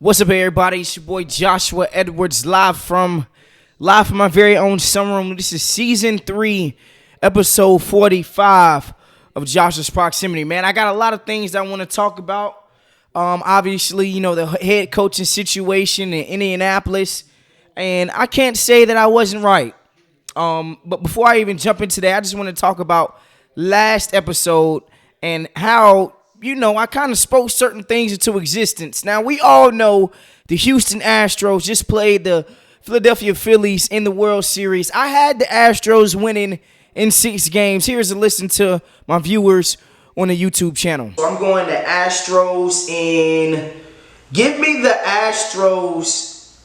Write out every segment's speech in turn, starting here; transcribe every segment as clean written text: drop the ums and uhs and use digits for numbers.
What's up, everybody? It's your boy Joshua Edwards, live from my very own summer room. This is season 3, episode 45 of Joshua's Proximity. Man, I got a lot of things I want to talk about. Obviously, the head coaching situation in Indianapolis, and I can't say that I wasn't right. But before I even jump into that, I just want to talk about last episode and how I kind of spoke certain things into existence. Now, we all know the Houston Astros just played the Philadelphia Phillies in the World Series. I had the Astros winning in 6 games. Here's a listen to my viewers on the YouTube channel. So I'm going to Astros give me the Astros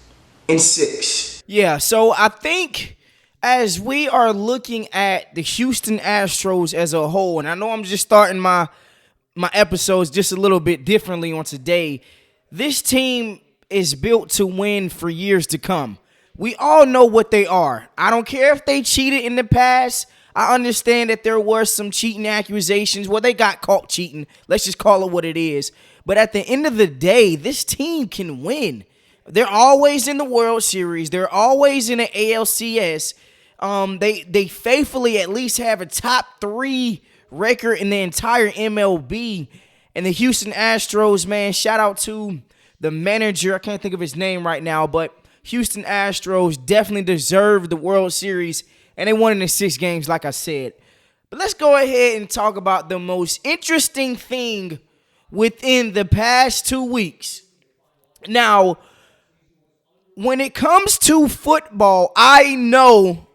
in 6. Yeah, so I think as we are looking at the Houston Astros as a whole, and I know I'm just starting my episodes just a little bit differently on today. This team is built to win for years to come. We all know what they are. I don't care if they cheated in the past. I understand that there were some cheating accusations. Well, they got caught cheating. Let's just call it what it is. But at the end of the day, this team can win. They're always in the World Series. They're always in the ALCS. They faithfully at least have a top 3 record in the entire MLB. And the Houston Astros, man, shout out to the manager. I can't think of his name right now, but Houston Astros definitely deserve the World Series, and they won in the 6 games, like I said. But let's go ahead and talk about the most interesting thing within the past 2 weeks. Now, when it comes to football, I know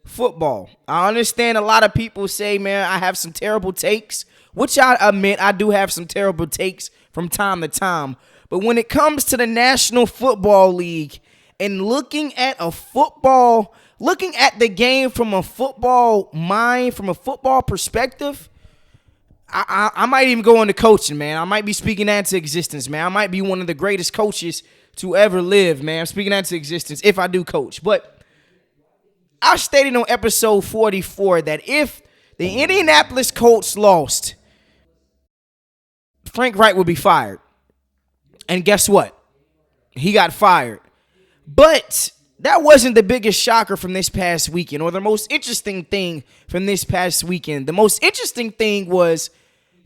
football. I understand a lot of people say, man, I have some terrible takes, which I admit I do have some terrible takes from time to time. But when it comes to the National Football League and looking at the game from a football mind, from a football perspective, I might even go into coaching, man. I might be speaking that into existence, man. I might be one of the greatest coaches to ever live, man. I'm speaking that into existence if I do coach. But I stated on episode 44 that if the Indianapolis Colts lost, Frank Reich would be fired. And guess what? He got fired. But that wasn't the biggest shocker from this past weekend, or the most interesting thing from this past weekend. The most interesting thing was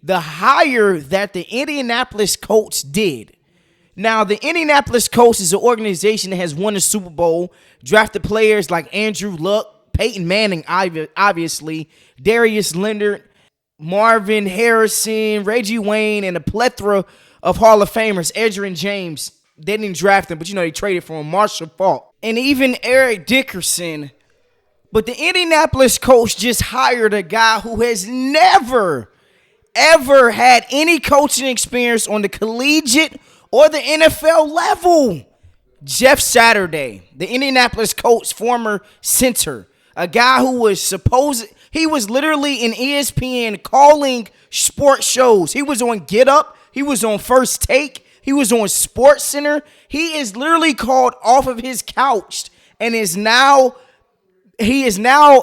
the hire that the Indianapolis Colts did. Now, the Indianapolis Colts is an organization that has won the Super Bowl, drafted players like Andrew Luck, Peyton Manning, obviously, Darius Leonard, Marvin Harrison, Reggie Wayne, and a plethora of Hall of Famers. Edgerrin James, they didn't draft him, but they traded for him. Marshall Faulk, and even Eric Dickerson. But the Indianapolis Colts just hired a guy who has never, ever had any coaching experience on the collegiate or the NFL level. Jeff Saturday, the Indianapolis Colts former center, a guy who was he was literally in ESPN calling sports shows. He was on Get Up. He was on First Take. He was on Sports Center. He is literally called off of his couch and he is now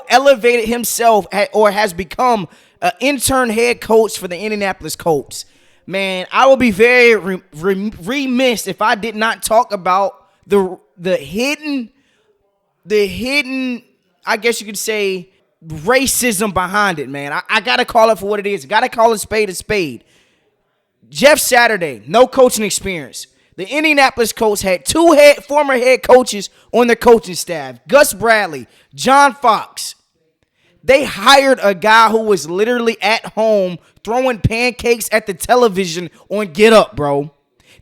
elevated himself or has become an intern head coach for the Indianapolis Colts. Man, I would be very remiss if I did not talk about the hidden, I guess you could say, racism behind it, man. I got to call it for what it is. Got to call a spade. Jeff Saturday, no coaching experience. The Indianapolis Colts had 2 former head coaches on their coaching staff, Gus Bradley, John Fox. They hired a guy who was literally at home throwing pancakes at the television on Get Up, bro.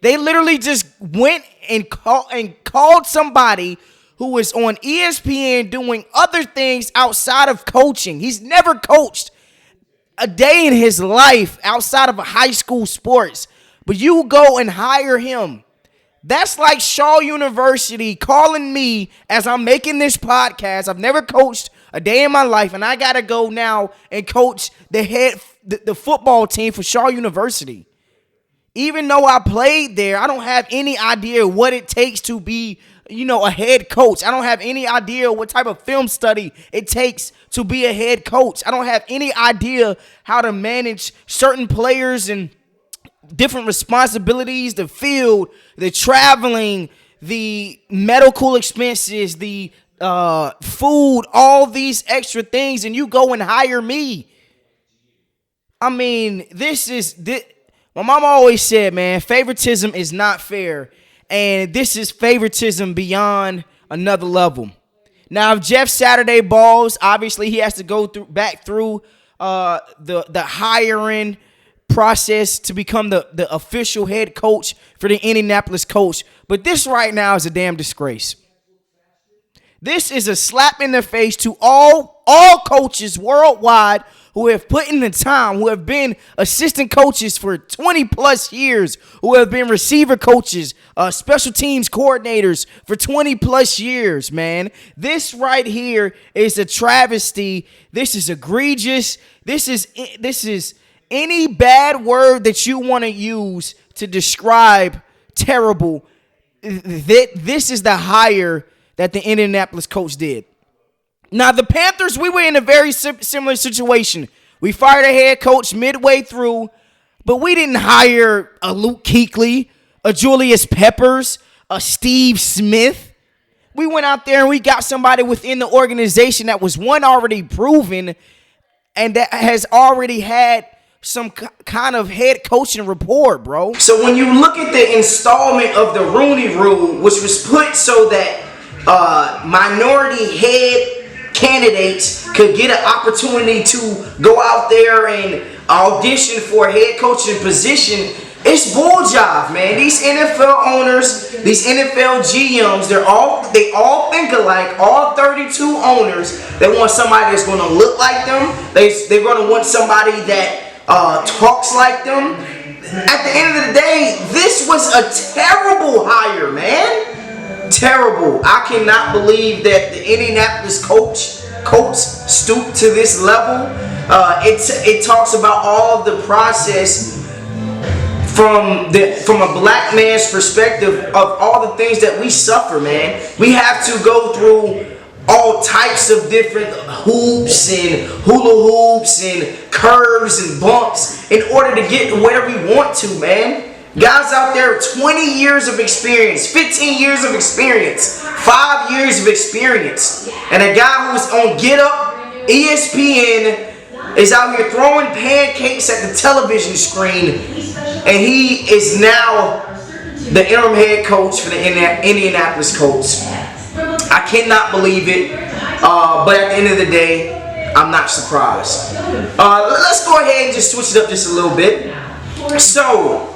They literally just went and called somebody who was on ESPN doing other things outside of coaching. He's never coached a day in his life outside of a high school sports. But you go and hire him. That's like Shaw University calling me as I'm making this podcast. I've never coached a day in my life, and I got to go now and coach the football team for Shaw University. Even though I played there, I don't have any idea what it takes to be, a head coach. I don't have any idea what type of film study it takes to be a head coach. I don't have any idea how to manage certain players and different responsibilities, the field, the traveling, the medical expenses, the food, all these extra things, and you go and hire me. I mean, my mom always said, man, favoritism is not fair, and this is favoritism beyond another level. Now, if Jeff Saturday balls, obviously he has to go back through the hiring process to become the official head coach for the Indianapolis Colts. But this right now is a damn disgrace. This is a slap in the face to all coaches worldwide who have put in the time, who have been assistant coaches for 20 plus years, who have been receiver coaches, special teams coordinators for 20 plus years, man. This right here is a travesty. This is egregious. This is any bad word that you want to use to describe terrible. This is the hire that the Indianapolis Colts did. Now, the Panthers, we were in a very similar situation. We fired a head coach midway through, but we didn't hire a Luke Kuechly, a Julius Peppers, a Steve Smith. We went out there and we got somebody within the organization that was already proven and that has already had some kind of head coaching rapport, bro. So when you look at the installment of the Rooney Rule, which was put so that minority head candidates could get an opportunity to go out there and audition for a head coaching position, it's bull jive, man. These NFL owners, these NFL GMs, they all think alike. All 32 owners, they want somebody that's going to look like them. They're going to want somebody that talks like them. At the end of the day, this was a terrible hire, man. Terrible. I cannot believe that the Indianapolis Colts stooped to this level. It talks about all of the process from a black man's perspective of all the things that we suffer, man. We have to go through all types of different hoops and hula hoops and curves and bumps in order to get where we want to, man. Guys out there, 20 years of experience, 15 years of experience, 5 years of experience. And a guy who's on Get Up, ESPN, is out here throwing pancakes at the television screen. And he is now the interim head coach for the Indianapolis Colts. I cannot believe it. But at the end of the day, I'm not surprised. Let's go ahead and just switch it up just a little bit. So,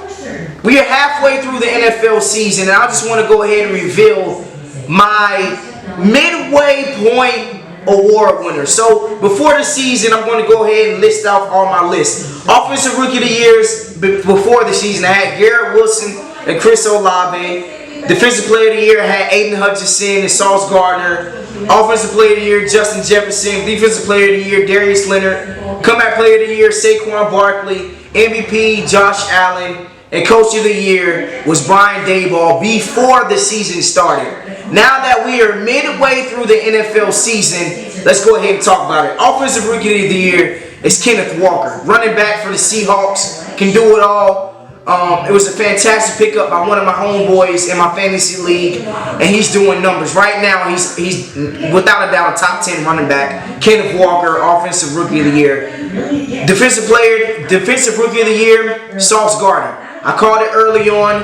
we are halfway through the NFL season, and I just want to go ahead and reveal my midway point award winners. So before the season, I'm going to go ahead and list off all my lists. Offensive Rookie of the Years before the season, I had Garrett Wilson and Chris Olave. Defensive Player of the Year, I had Aiden Hutchinson and Sauce Gardner. Offensive Player of the Year, Justin Jefferson. Defensive Player of the Year, Darius Leonard. Comeback Player of the Year, Saquon Barkley. MVP, Josh Allen. And Coach of the Year was Brian Daboll before the season started. Now that we are midway through the NFL season, let's go ahead and talk about it. Offensive Rookie of the Year is Kenneth Walker. Running back for the Seahawks, can do it all. It was a fantastic pickup by one of my homeboys in my fantasy league, and he's doing numbers. Right now, he's without a doubt a top 10 running back. Kenneth Walker, Offensive Rookie of the Year. Defensive Rookie of the Year, Sauce Gardner. I called it early on.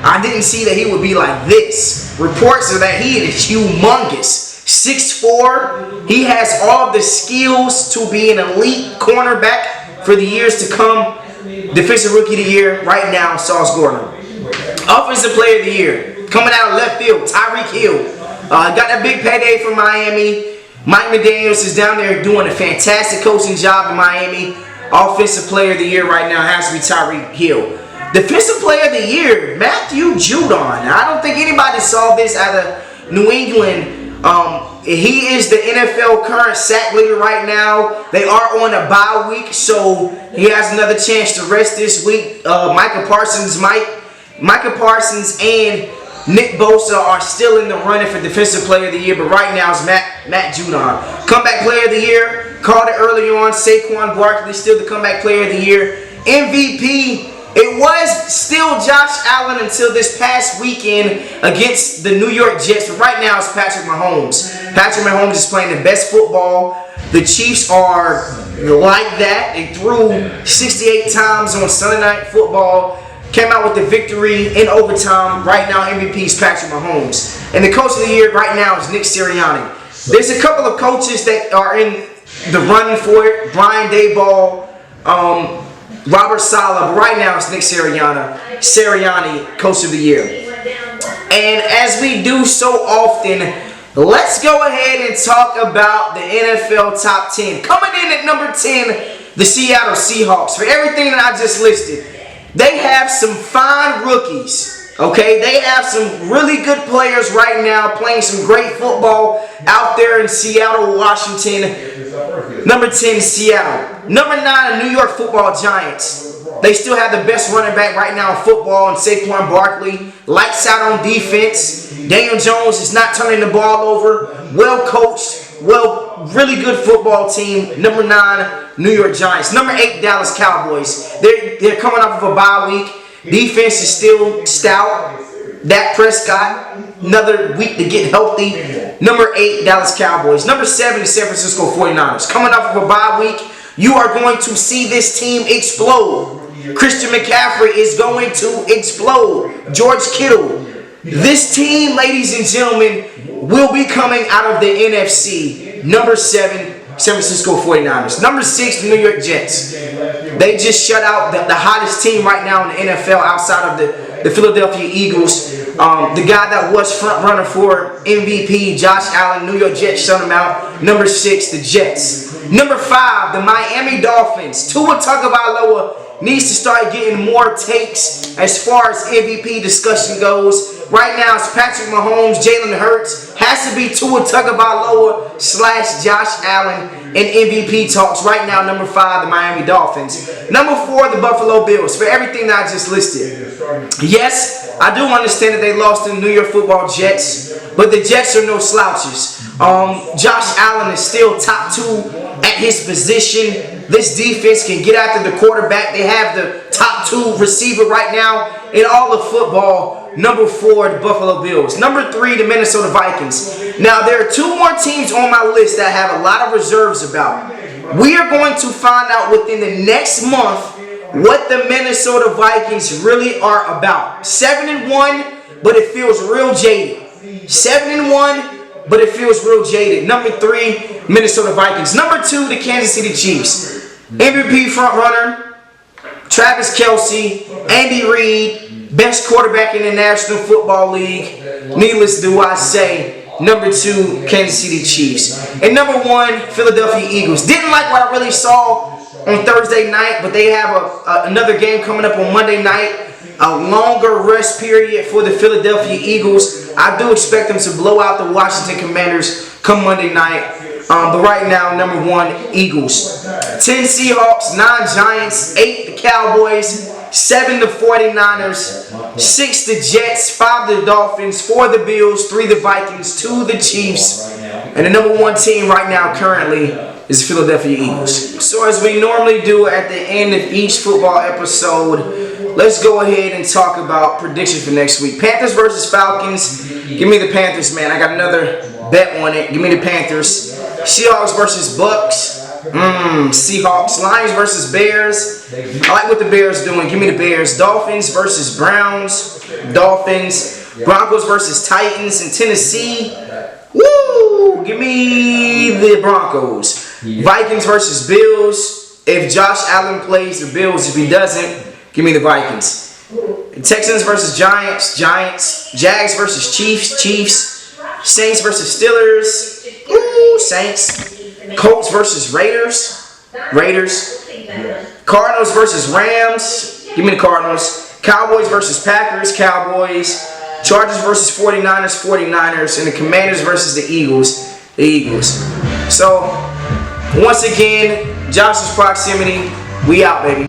I didn't see that he would be like this. Reports are that he is humongous. 6'4". He has all the skills to be an elite cornerback for the years to come. Defensive Rookie of the Year, right now, Sauce Gardner. Offensive Player of the Year, coming out of left field, Tyreek Hill. Got that big payday from Miami. Mike McDaniels is down there doing a fantastic coaching job in Miami. Offensive Player of the Year right now has to be Tyreek Hill. Defensive Player of the Year, Matthew Judon. I don't think anybody saw this out of New England. He is the NFL current sack leader right now. They are on a bye week, so he has another chance to rest this week. Micah Parsons and Nick Bosa are still in the running for Defensive Player of the Year, but right now it's Matt Judon. Comeback Player of the Year, called it early on. Saquon Barkley, still the Comeback Player of the Year. MVP, It was still Josh Allen until this past weekend against the New York Jets. But right now it's Patrick Mahomes. Patrick Mahomes is playing the best football. The Chiefs are like that. They threw 68 times on Sunday Night Football. Came out with the victory in overtime. Right now MVP is Patrick Mahomes. And the coach of the year right now is Nick Sirianni. There's a couple of coaches that are in the running for it. Brian Daboll, Robert Saleh, but right now it's Nick Sirianni, Coach of the Year. And as we do so often, let's go ahead and talk about the NFL Top 10. Coming in at number 10, the Seattle Seahawks. For everything that I just listed, they have some fine rookies. Okay, they have some really good players right now playing some great football out there in Seattle, Washington. Number 10, Seattle. Number 9, the New York Football Giants. They still have the best running back right now in football in Saquon Barkley. Lights out on defense. Daniel Jones is not turning the ball over. Well coached. Really good football team. Number 9, New York Giants. Number 8, Dallas Cowboys. They're coming off of a bye week. Defense is still stout. Dak Prescott, another week to get healthy. Number 8, Dallas Cowboys. Number 7, the San Francisco 49ers. Coming off of a bye week, you are going to see this team explode. Christian McCaffrey is going to explode. George Kittle. This team, ladies and gentlemen, will be coming out of the NFC. Number 7, San Francisco 49ers. Number 6, the New York Jets. They just shut out the hottest team right now in the NFL outside of the Philadelphia Eagles. The guy that was front runner for MVP, Josh Allen, New York Jets shut him out. Number 6, the Jets. Number 5, the Miami Dolphins. Tua Tagovailoa needs to start getting more takes as far as MVP discussion goes. Right now it's Patrick Mahomes, Jalen Hurts. Has to be Tua Tagovailoa / Josh Allen in MVP talks. Right now, number 5, the Miami Dolphins. Number 4, the Buffalo Bills. For everything that I just listed. Yes, I do understand that they lost to the New York Football Jets, but the Jets are no slouches. Josh Allen is still top 2 at his position. This defense can get after the quarterback. They have the top 2 receiver right now in all of football. Number 4, the Buffalo Bills. Number 3, the Minnesota Vikings. Now, there are 2 more teams on my list that I have a lot of reserves about. We are going to find out within the next month what the Minnesota Vikings really are about. 7-1, but it feels real jaded. 7-1, but it feels real jaded. Number 3, Minnesota Vikings. Number 2, the Kansas City Chiefs. MVP frontrunner, Travis Kelce, Andy Reid. Best quarterback in the National Football League. Needless do I say, number 2, Kansas City Chiefs. And number 1, Philadelphia Eagles. Didn't like what I really saw on Thursday night, but they have another game coming up on Monday night. A longer rest period for the Philadelphia Eagles. I do expect them to blow out the Washington Commanders come Monday night. But right now, number 1, Eagles. 10 Seahawks, 9 Giants, 8 the Cowboys, 7 the 49ers, 6 the Jets, 5 the Dolphins, 4 the Bills, 3 the Vikings, 2 the Chiefs. And the number 1 team right now currently is the Philadelphia Eagles. So as we normally do at the end of each football episode, let's go ahead and talk about predictions for next week. Panthers versus Falcons. Give me the Panthers, man. I got another bet on it. Give me the Panthers. Seahawks versus Bucks. Seahawks. Lions versus Bears. I like what the Bears doing. Give me the Bears. Dolphins versus Browns. Dolphins. Broncos versus Titans in Tennessee. Woo! Give me the Broncos. Vikings versus Bills. If Josh Allen plays the Bills, if he doesn't, give me the Vikings. Texans versus Giants. Giants. Jags versus Chiefs. Chiefs. Saints versus Steelers. Ooh, Saints. Colts versus Raiders. Raiders. Cardinals versus Rams. Give me the Cardinals. Cowboys versus Packers. Cowboys. Chargers versus 49ers. 49ers. And the Commanders versus the Eagles. The Eagles. So, once again, Josh's Proximity. We out, baby.